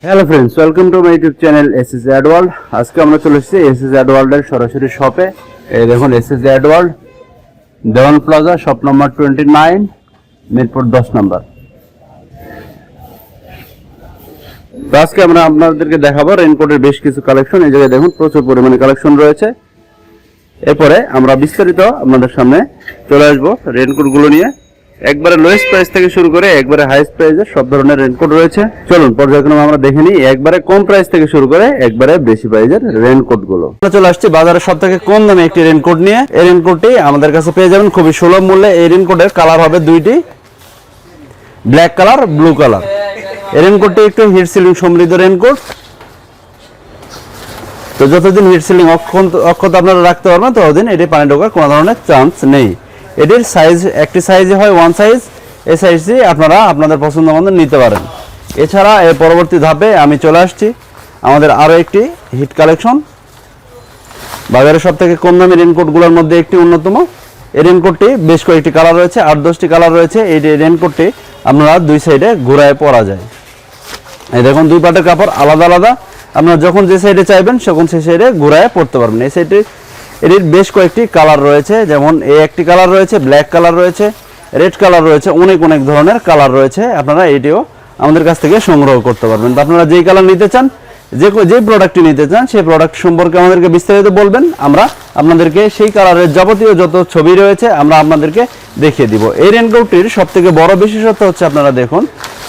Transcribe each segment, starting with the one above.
Hello friends, welcome to my YouTube channel SS Adworld. আজকে আমরা চলে এসেছি এসএস অ্যাডওয়ার্ল্ডের সরাসরি শপে। এই দেখুন এসএস অ্যাডওয়ার্ল্ড, দেওয়ান প্লাজা, শপ নাম্বার 29, মিরপুর 10 নম্বর। তো আজকে আমরা আপনাদেরকে দেখাবো রেইনকোটের বেশ কিছু কালেকশন। এই জায়গায় দেখুন প্রচুর পরিমাণে কালেকশন রয়েছে। এরপরে আমরা বিস্তারিত আপনাদের সামনে চলে আসবো রেইনকোটগুলো নিয়ে। একবারে লোয়েস্ট প্রাইস থেকে শুরু করে একবারে হাইস্ট প্রাইসের সব ধরনের রেইনকোট রয়েছে। চলুন পর্যায়ক্রমে আমরা দেখে নিই একবারে কম প্রাইস থেকে শুরু করে একবারে বেশি প্রাইসের রেইনকোট গুলো। আমরা চলে আসছি বাজারের সব থেকে কম দামে একটি রেইনকোট নিয়ে। এই রেইনকোটটি আমাদের কাছে পেয়ে যাবেন খুবই সুলভ মূল্যে। এই রেইনকোটের কালার হবে দুইটি, ব্ল্যাক কালার, ব্লু কালার। এই রেইনকোটটি একটু হিট সিলিং সমৃদ্ধ রেইনকোট। তো যতদিন হিট সিলিং অক্ষত আপনারা রাখতে পারবেন ততদিন এটি পানি ঢোকার কোনো ধরনের চান্স নেই। এটির সাইজ একটি সাইজে হয় ওয়ান সাইজ। এই সাইজটি আপনারা আপনাদের পছন্দ মতো নিতে পারেন। এছাড়া এর পরবর্তী ধাপে আমি চলে আসছি আমাদের আরও একটি হিট কালেকশন। বাজারের সব থেকে কম দামি রেইনকোটগুলোর মধ্যে একটি অন্যতম। এই রেইনকোটটি বেশ কয়েকটি কালার রয়েছে, 8-10টি কালার রয়েছে। এই রেইনকোটটি আপনারা দুই সাইডে ঘোরায় পরা যায়। এই দেখুন দুই পাটের কাপড় আলাদা আলাদা। আপনারা যখন যে সাইডে চাইবেন তখন সেই সাইডে ঘোরায় পড়তে পারবেন। এই সাইডে এটির বেশ কয়েকটি কালার রয়েছে, যেমন এই একটি কালার রয়েছে, ব্ল্যাক কালার রয়েছে, রেড কালার রয়েছে, অনেক ধরনের কালার রয়েছে। আপনারা এটিও আমাদের কাছ থেকে সংগ্রহ করতে পারবেন। তো আপনারা যেই কালার নিতে চান, যে প্রোডাক্টটি নিতে চান সেই প্রোডাক্ট সম্পর্কে আমাদেরকে বিস্তারিত বলবেন। আমরা আপনাদেরকে সেই কালারের যাবতীয় যত ছবি রয়েছে আমরা আপনাদেরকে দেখিয়ে দিব। এই রেইনকোটটির সবথেকে বড় বিশেষত্ব হচ্ছে আপনারা দেখুন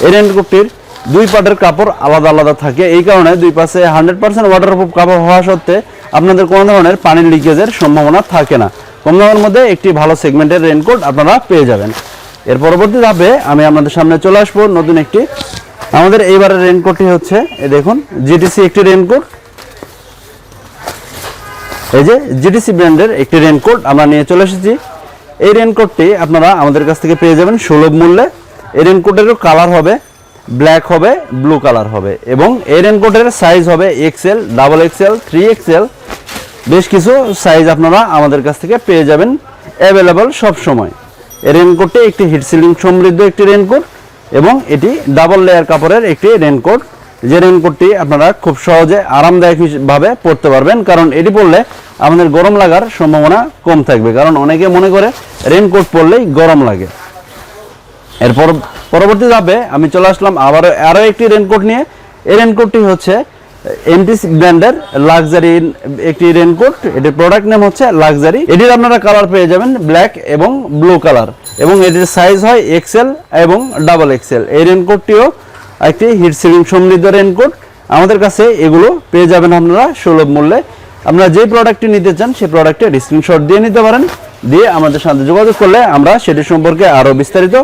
এই রেইনকোটটির দুই পাটের কাপড় আলাদা আলাদা থাকে। এই কারণে দুই পাশে 100% ওয়াটারপ্রুফ কাপড় হওয়া সত্ত্বে আপনাদের কোনো ধরনের পানির লিকেজের সম্ভাবনা থাকে না। কম দামের মধ্যে একটি ভালো সেগমেন্টের রেইনকোট আপনারা পেয়ে যাবেন। এর পরবর্তী ধাপে আমি আপনাদের সামনে চলে আসবো নতুন একটি। আমাদের এইবারের রেইনকোটটি হচ্ছে এই দেখুন জিটিসি একটি রেইনকোট। এই যে জিটিসি ব্র্যান্ডের একটি রেইনকোট আমরা নিয়ে চলে এসেছি। এই রেইনকোটটি আপনারা আমাদের কাছ থেকে পেয়ে যাবেন সুলভ মূল্যে। এই রেইনকোটেরও কালার হবে ব্ল্যাক হবে, ব্লু কালার হবে, এবং এই রেইনকোটের সাইজ হবে এক্সেল, ডাবল এক্সেল, 3XL। বেশ কিছু সাইজ আপনারা আমাদের কাছ থেকে পেয়ে যাবেন অ্যাভেলেবল সব সময়। এই রেইনকোটটি একটি হিট সিলিং সমৃদ্ধ একটি রেইনকোট এবং এটি ডাবল লেয়ার কাপড়ের একটি রেইনকোট। যে রেইনকোটটি আপনারা খুব সহজে আরামদায়কভাবে পরতে পারবেন, কারণ এটি পরলে আমাদের গরম লাগার সম্ভাবনা কম থাকবে। কারণ অনেকে মনে করে রেইনকোট পরলেই গরম লাগে। এরপর পরবর্তী ধাপে আমি চলে আসলাম আরও একটি রেইনকোট নিয়ে। এই রেইনকোটটি হচ্ছে এমটিসি ব্র্যান্ডের লাক্সারি একটি রেইনকোট। এটির প্রোডাক্ট নেম হচ্ছে লাক্সারি। এটির আপনারা কালার পেয়ে যাবেন ব্ল্যাক এবং ব্লু কালার, এবং এটির সাইজ হয় এক্সেল এবং ডাবল এক্সেল। এই রেইনকোটটিও একটি হিট সিলিং সমৃদ্ধ রেইনকোট। আমাদের কাছে এগুলো পেয়ে যাবেন আপনারা সুলভ মূল্যে। আপনারা যে প্রোডাক্টটি নিতে চান সেই প্রোডাক্টের স্ক্রিনশট দিয়ে নিতে পারেন। দিয়ে আমাদের সাথে যোগাযোগ করলে আমরা সেটি সম্পর্কে আরও বিস্তারিত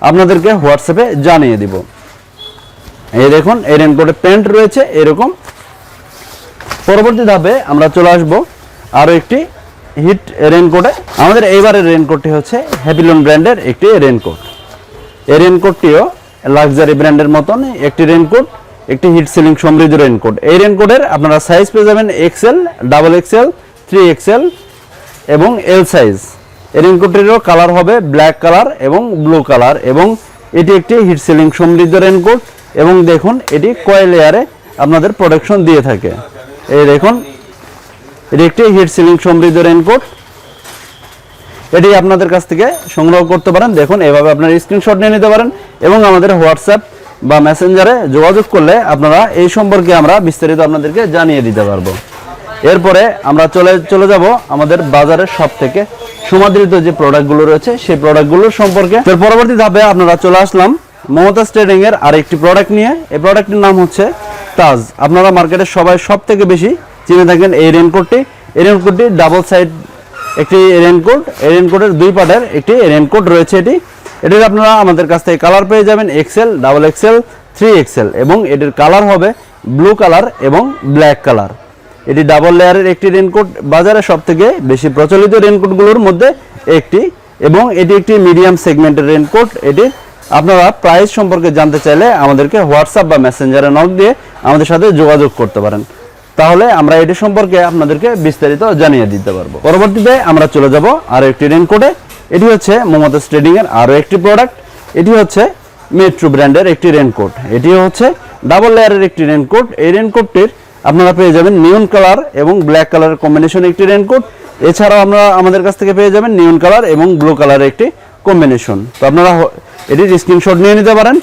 আপনাদেরকে হোয়াটসঅ্যাপে জানিয়ে দিব। এই দেখুন এই রেইনকোটের প্যান্ট রয়েছে এরকম। পরবর্তী ধাপে আমরা চলে আসবো আরও একটি হিট রেইনকোটে। আমাদের এইবারের রেইনকোটটি হচ্ছে হ্যাপিলন ব্র্যান্ডের একটি রেইনকোট। এই রেইনকোটটিও লাক্সারি ব্র্যান্ডের মতন একটি রেইনকোট, একটি হিট সিলিং সমৃদ্ধ রেইনকোট। এই রেইনকোটের আপনারা সাইজ পেয়ে যাবেন এক্সেল, ডাবল এক্সেল, 3XL এবং এল সাইজ। এই রেইনকোটটিরও কালার হবে ব্ল্যাক কালার এবং ব্লু কালার, এবং এটি একটি হিট সিলিং সমৃদ্ধ রেইনকোট। এবং দেখুন এটি কয় লেয়ারে আপনাদের প্রোটেকশন দিয়ে থাকে। এই দেখুন এটি একটি হিট সিলিং সমৃদ্ধ রেইনকোট। এটি আপনাদের কাছ থেকে সংগ্রহ করতে পারেন। দেখুন এভাবে আপনারা স্ক্রিনশট নিয়ে নিতে পারেন এবং আমাদের হোয়াটসঅ্যাপ বা মেসেঞ্জারে যোগাযোগ করলে আপনারা এই সম্পর্কে আমরা বিস্তারিত আপনাদেরকে জানিয়ে দিতে পারবো। এরপরে আমরা চলে যাব আমাদের বাজারের সব থেকে সমাদৃত যে প্রোডাক্টগুলো রয়েছে সেই প্রোডাক্টগুলোর সম্পর্কে। এর পরবর্তী ধাপে আপনারা চলে আসলাম মমতাজ ট্রেডিং এর আরেকটি প্রোডাক্ট নিয়ে। এই প্রোডাক্টটির নাম হচ্ছে তাজ। আপনারা মার্কেটে সবাই সব থেকে বেশি চিনে থাকেন এই রেইনকোটটি। এই রেইনকোটটি ডাবল সাইড একটি রেইনকোট। এই রেইনকোটের দুই পাটের একটি রেইনকোট রয়েছে। এটির আপনারা আমাদের কাছ থেকে কালার পেয়ে যাবেন এক্সেল, ডাবল এক্সেল, 3XL, এবং এটির কালার হবে ব্লু কালার এবং ব্ল্যাক কালার। এটি ডাবল লেয়ারের একটি রেইনকোট, বাজারে সব থেকে বেশি প্রচলিত রেইনকোটগুলোর মধ্যে একটি, এবং এটি একটি মিডিয়াম সেগমেন্টের রেইনকোট। এটির আপনারা প্রাইস সম্পর্কে জানতে চাইলে আমাদেরকে হোয়াটসঅ্যাপ বা মেসেঞ্জারে নক দিয়ে আমাদের সাথে যোগাযোগ করতে পারেন। তাহলে আমরা এটি সম্পর্কে আপনাদেরকে বিস্তারিত জানিয়ে দিতে পারবো। পরবর্তীতে আমরা চলে যাব আরও একটি রেইনকোটে। এটি হচ্ছে মমতাজ ট্রেডিং এর আরও একটি প্রোডাক্ট। এটি হচ্ছে মেট্রো ব্র্যান্ডের একটি রেইনকোট। এটি হচ্ছে ডাবল লেয়ারের একটি রেনকোট। এই রেনকোটটির আপনারা পেয়ে যাবেন নিয়ন কালার এবং ব্ল্যাক কালারের কম্বিনেশন একটি রেনকোট। এছাড়াও আমরা আমাদের কাছ থেকে পেয়ে যাবেন নিয়ন কালার এবং ব্লু কালারের একটি কম্বিনেশন। তো আপনারা এটির স্ক্রিনশট নিয়ে নিতে পারেন,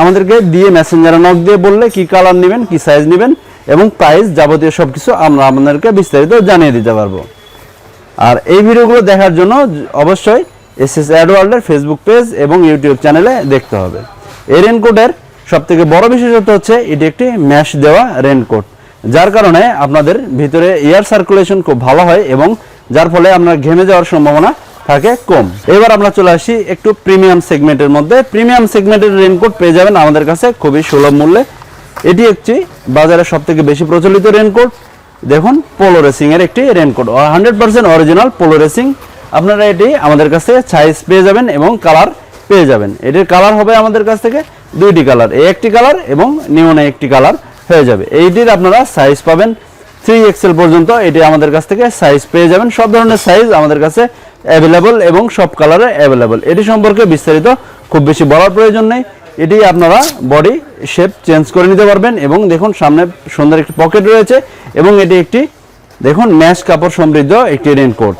আমাদেরকে দিয়ে মেসেঞ্জারে নক দিয়ে বললে কি কালার নেবেন, কি সাইজ নেবেন এবং প্রাইস যাবতীয় সব কিছু আমরা আপনাদেরকে বিস্তারিত জানিয়ে দিতে পারবো। আর এই ভিডিওগুলো দেখার জন্য অবশ্যই এসএস অ্যাড ওয়ার্ল্ডের ফেসবুক পেজ এবং ইউটিউব চ্যানেলে দেখতে হবে। এই রেনকোটের সবথেকে বড় বিশেষত্ব হচ্ছে এটি একটি ম্যাশ দেওয়া রেনকোট, যার কারণে আপনাদের ভিতরে এয়ার সার্কুলেশন খুব ভালো হয় এবং যার ফলে আপনার ঘেমে যাওয়ার সম্ভাবনা থাকে কম। এবার আমরা চলে আসি একটু প্রিমিয়াম সেগমেন্টের মধ্যে। প্রিমিয়াম সেগমেন্টের রেনকোট পেয়ে যাবেন আমাদের কাছে খুবই সুলভ মূল্যে। এটি একটি বাজারে সবথেকে বেশি প্রচলিত রেনকোট। দেখুন পোলো রেসিং এর একটি রেনকোট, 100% অরিজিনাল পোলো রেসিং। আপনারা এটি আমাদের কাছ থেকে সাইজ পেয়ে যাবেন এবং কালার পেয়ে যাবেন। এটির কালার হবে আমাদের কাছ থেকে দুইটি কালার, এই একটি কালার এবং নিয়নে একটি কালার হয়ে যাবে। এইটির আপনারা সাইজ পাবেন 3XL পর্যন্ত, এটি আমাদের কাছ থেকে সাইজ পেয়ে যাবেন। সব ধরনের সাইজ আমাদের কাছে অ্যাভেলেবল এবং সব কালারে অ্যাভেলেবল। এটি সম্পর্কে বিস্তারিত খুব বেশি বলার প্রয়োজন নেই। এটি আপনারা বডি শেপ চেঞ্জ করে নিতে পারবেন এবং দেখুন সামনে সুন্দর একটি পকেট রয়েছে এবং এটি একটি দেখুন ম্যাশ কাপড় সমৃদ্ধ একটি রেনকোট।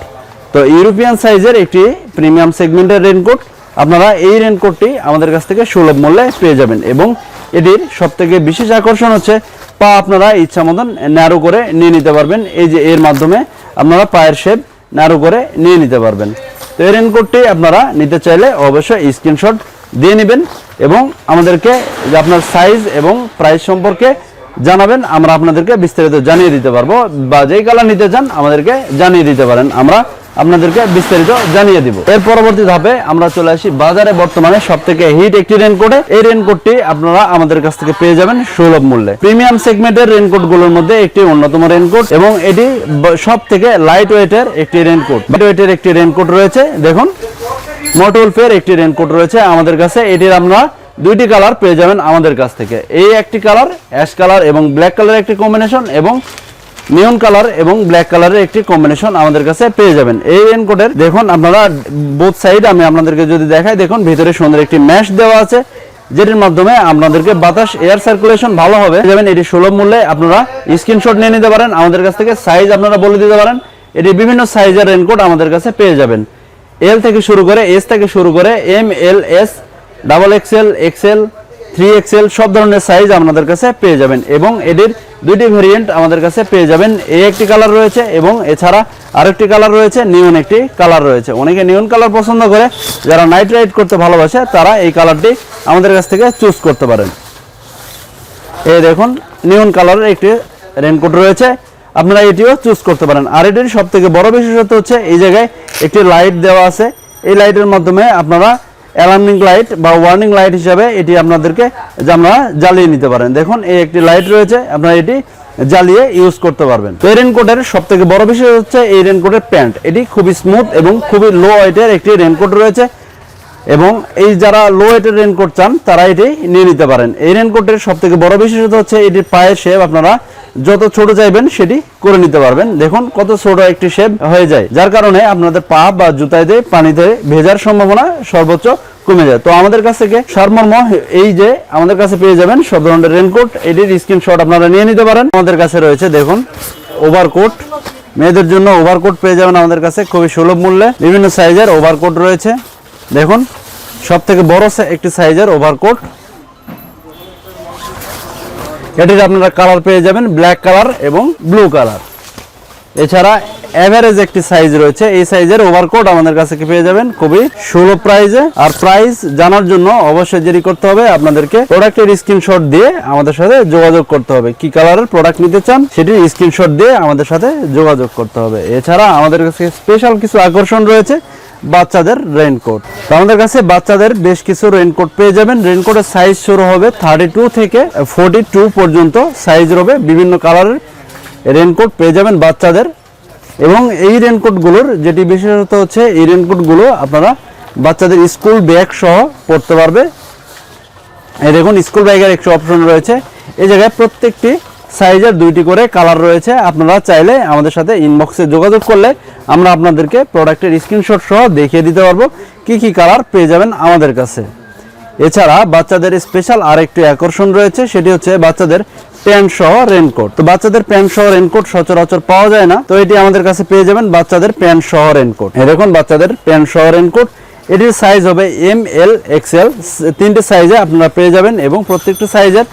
তো ইউরোপিয়ান সাইজের একটি প্রিমিয়াম সেগমেন্টের রেনকোট। আপনারা এই রেনকোটটি আমাদের কাছ থেকে সুলভ মূল্যে পেয়ে যাবেন এবং এটির সবথেকে বিশেষ আকর্ষণ হচ্ছে পা আপনারা ইচ্ছা মতন ন্যারো করে নিয়ে নিতে পারবেন। এই যে এর মাধ্যমে আপনারা পায়ের শেপ ন্যারো করে নিয়ে নিতে পারবেন। তো এই রেনকোটটি আপনারা নিতে চাইলে অবশ্যই স্ক্রিনশট দিয়ে নেবেন এবং আমাদেরকে আপনার সাইজ এবং প্রাইস সম্পর্কে জানাবেন, আমরা আপনাদেরকে বিস্তারিত জানিয়ে দিতে পারবো। বা যেই কালার নিতে চান আমাদেরকে জানিয়ে দিতে পারেন, আমরা আপনাদেরকে বিস্তারিত জানিয়ে দিব। এর পরবর্তী ধাপে আমরা চলে আসি বাজারে বর্তমানে সবথেকে হিট একটি রেনকোটে। এই রেনকোটটি আপনারা আমাদের কাছ থেকে পেয়ে যাবেন সুলভ মূল্যে। প্রিমিয়াম সেগমেন্টের রেনকোটগুলোর মধ্যে একটি অন্যতম রেনকোট এবং এটি সবথেকে লাইট ওয়েটের একটি রেনকোট। লাইট ওয়েটের একটি রেনকোট রয়েছে, দেখুন মোটওলফের একটি রেনকোট রয়েছে আমাদের কাছে। এটির আমরা দুইটি কালার পেয়ে যাবেন আমাদের কাছ থেকে। এই একটি কালার অ্যাশ কালার এবং ব্ল্যাক কালারের একটি কম্বিনেশন এবং নিয়ন কালার এবং ব্ল্যাক কালারের একটি কম্বিনেশন আমাদের কাছে পেয়ে যাবেন। এই রেনকোটের দেখুন আপনারা বোথ সাইড আমি আপনাদেরকে যদি দেখাই, দেখুন ভিতরে সুন্দর একটি ম্যাশ দেওয়া আছে যেটির মাধ্যমে আপনাদেরকে বাতাস এয়ার সার্কুলেশন ভালো হবে যাবেন। এটি সুলভ মূল্যে আপনারা স্ক্রিনশট নিয়ে নিতে পারেন আমাদের কাছ থেকে। সাইজ আপনারা বলে দিতে পারেন, এটি বিভিন্ন সাইজের রেনকোট আমাদের কাছে পেয়ে যাবেন। এল থেকে শুরু করে এস থেকে শুরু করে এম, এল, এস, XXL, XL, 3XL সব ধরনের সাইজ আপনাদের কাছে পেয়ে যাবেন এবং এটির দুইটি ভেরিয়েন্ট আমাদের কাছে পেয়ে যাবেন। এই একটি কালার রয়েছে এবং এছাড়া আরেকটি কালার রয়েছে, নিয়ন একটি কালার রয়েছে। অনেকে নিয়ন কালার পছন্দ করে, যারা নাইট রাইড করতে ভালোবাসে তারা এই কালারটি আমাদের কাছ থেকে চুজ করতে পারেন। এই দেখুন নিয়ন কালারের একটি রেনকোট রয়েছে, আপনারা এটিও চুজ করতে পারেন। আর এটির সবথেকে বড় বিশেষত্ব হচ্ছে এই জায়গায় একটি লাইট দেওয়া আছে। এই লাইটের মাধ্যমে আপনারা অ্যালার্মিং লাইট বা ওয়ার্নিং লাইট হিসাবে এটি আপনাদেরকে আপনারা জ্বালিয়ে নিতে পারেন। দেখুন এই একটি লাইট রয়েছে, আপনারা এটি জ্বালিয়ে ইউজ করতে পারবেন। এই রেনকোটের সবথেকে বড় বিষয় হচ্ছে এই রেনকোটের প্যান্ট। এটি খুবই স্মুথ এবং খুবই লো ওয়েটের একটি রেনকোট রয়েছে এবং এই যারা লো ওয়েটের রেনকোট চান তারা এটি নিয়ে নিতে পারেন। এই রেনকোটের সবথেকে বড় বিশেষত্ব হচ্ছে এটির পায়ের শেপ আপনারা যত ছোট চাইবেন সেটি করে নিতে পারবেন। দেখুন কত ছোট একটি শেপ হয়ে যায়, যার কারণে আপনাদের পা বা জুতাইতে পানিতে ভেজার সম্ভাবনা সর্বোচ্চ কমে যায়। তো আমাদের কাছ থেকে সারমর্ম এই যে আমাদের কাছে পেয়ে যাবেন সব ধরনের রেনকোট, এটির স্ক্রিনশট আপনারা নিয়ে নিতে পারেন। আমাদের কাছে রয়েছে দেখুন ওভারকোট, মেয়েদের জন্য ওভারকোট পেয়ে যাবেন আমাদের কাছে খুবই সুলভ মূল্যে। বিভিন্ন সাইজের ওভারকোট রয়েছে, দেখুন সবথেকে বড় একটি সাইজের ওভারকোট। এটির আপনারা কালার পেয়ে যাবেন ব্ল্যাক কালার এবং ব্লু কালার। এছাড়া এভারেজ একটি সাইজ রয়েছে, এই সাইজের ওভারকোট আমাদের কাছে পেয়ে যাবেন খুবই সুলভ প্রাইসে। আর প্রাইস জানার জন্য অবশ্যই দেরি করতে হবে, আপনাদেরকে প্রোডাক্টের স্ক্রিনশট দিয়ে আমাদের সাথে যোগাযোগ করতে হবে। কি কালারের প্রোডাক্ট নিতে চান সেটির স্ক্রিনশট দিয়ে আমাদের সাথে যোগাযোগ করতে হবে। এছাড়া আমাদের কাছে স্পেশাল কিছু আকর্ষণ রয়েছে, বাচ্চাদের রেইনকোট। তো আমাদের কাছে বাচ্চাদের বেশ কিছু রেইনকোট পেয়ে যাবেন। রেইনকোটের সাইজ শুরু হবে 32 থেকে 42 পর্যন্ত সাইজ হবে। বিভিন্ন কালারের রেইনকোট পেয়ে যাবেন বাচ্চাদের। এবং এই রেইনকোটগুলোর যেটি বিশেষত হচ্ছে এই রেইনকোটগুলো আপনারা বাচ্চাদের স্কুল ব্যাগ সহ পড়তে পারবে। এই দেখুন স্কুল ব্যাগের একটি অপশন রয়েছে, এই জায়গায় প্রত্যেকটি সাইজের দুইটি করে কালার রয়েছে। আপনারা চাইলে আমাদের সাথে ইনবক্সে যোগাযোগ করলে আমরা আপনাদেরকে প্রোডাক্টের স্ক্রিনশট সহ দেখিয়ে দিতে পারবো কি কি কালার পেয়ে যাবেন আমাদের কাছে। এছাড়া বাচ্চাদের স্পেশাল আরেকটি আকর্ষণ রয়েছে, সেটি হচ্ছে বাচ্চাদের প্যান্ট সহ রেনকোট। তো বাচ্চাদের প্যান্ট সহ রেনকোট সচরাচর পাওয়া যায় না, তো এটি আমাদের কাছে পেয়ে যাবেন বাচ্চাদের প্যান্ট সহ রেনকোট। দেখুন বাচ্চাদের প্যান্ট সহ রেনকোট, এটির সাইজ হবে এম, এল, এক্সেল, 3টে সাইজে আপনারা পেয়ে যাবেন এবং প্রত্যেকটি সাইজের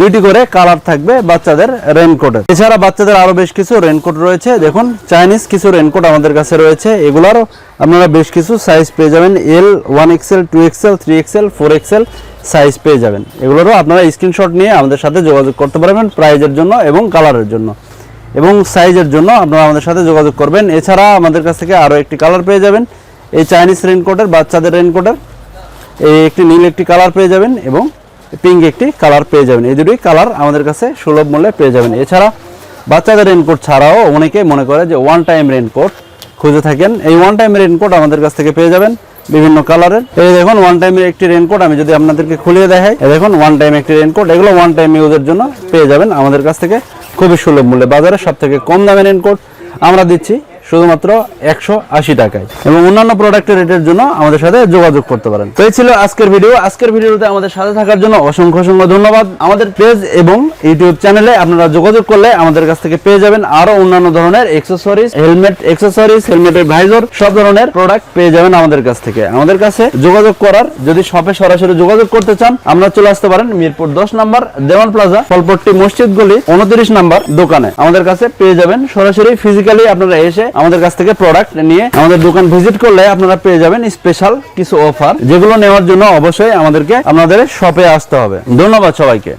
2টি করে কালার থাকবে বাচ্চাদের রেনকোটের। এছাড়া বাচ্চাদের আরো বেশ কিছু রেনকোট রয়েছে। দেখুন চাইনিজ কিছু রেনকোট আমাদের কাছে রয়েছে, এগুলোরও আপনারা বেশ কিছু সাইজ পেয়ে যাবেন। এল, 1XL, 2XL, 3XL, 4XL size পেয়ে যাবেন। এগুলোরও আপনারা স্ক্রিনশট নিয়ে আমাদের সাথে যোগাযোগ করতে পারবেন প্রাইজের জন্য এবং কালারের জন্য এবং সাইজের জন্য আপনারা আমাদের সাথে যোগাযোগ করবেন। এছাড়া আমাদের কাছ থেকে আরও একটি কালার পেয়ে যাবেন এই চাইনিজ রেনকোটের, বাচ্চাদের রেনকোটের এই একটি নীল একটি কালার পেয়ে যাবেন এবং পিঙ্ক একটি কালার পেয়ে যাবেন। এই দুটোই কালার আমাদের কাছে সুলভ মূল্যে পেয়ে যাবেন। এছাড়া বাচ্চাদের রেনকোট ছাড়াও অনেকে মনে করে যে ওয়ান টাইম রেনকোট খুঁজে থাকেন, এই ওয়ান টাইম রেনকোট আমাদের কাছ থেকে পেয়ে যাবেন বিভিন্ন কালারের। এই দেখুন ওয়ান টাইমের একটি রেনকোট আমি যদি আপনাদেরকে খুলিয়ে দেখাই, এই দেখুন ওয়ান টাইম একটি রেনকোট, এগুলো ওয়ান টাইম ইউজের জন্য পেয়ে যাবেন আমাদের কাছ থেকে খুবই সুলভ মূল্যে। বাজারে সব থেকে কম দামের রেনকোট আমরা দিচ্ছি শুধুমাত্র 180 টাকায় এবং অন্যান্য প্রোডাক্টের রেটের জন্য আমাদের সাথে যোগাযোগ করতে পারেন। তো এই ছিল আজকের ভিডিও। আজকের ভিডিওতে আমাদের সাথে থাকার জন্য অসংখ্য অসংখ্য ধন্যবাদ। আমাদের পেজ এবং ইউটিউব চ্যানেলে আপনারা যোগাযোগ করলে আমাদের কাছ থেকে পেয়ে যাবেন আরো অন্যান্য ধরনের অ্যাকসেসরিজ, হেলমেট অ্যাকসেসরিজ, হেলমেটের ভাইজর, সব ধরনের প্রোডাক্ট পেয়ে যাবেন আমাদের কাছ থেকে। আমাদের কাছে যোগাযোগ করার, যদি শপে সরাসরি যোগাযোগ করতে চান আপনারা চলে আসতে পারেন মিরপুর 10 নম্বর দেওয়ান প্লাজা, ফলপট্টি মসজিদ গলি 29 নম্বর দোকানে। আমাদের কাছে পেয়ে যাবেন সরাসরি ফিজিক্যালি আপনারা এসে আমাদের কাছ থেকে প্রোডাক্ট নিয়ে আমাদের দোকান ভিজিট করলে আপনারা পেয়ে যাবেন স্পেশাল কিছু অফার, যেগুলো নেওয়ার জন্য অবশ্যই আমাদেরকে আপনাদের শপে আসতে হবে। ধন্যবাদ সবাইকে।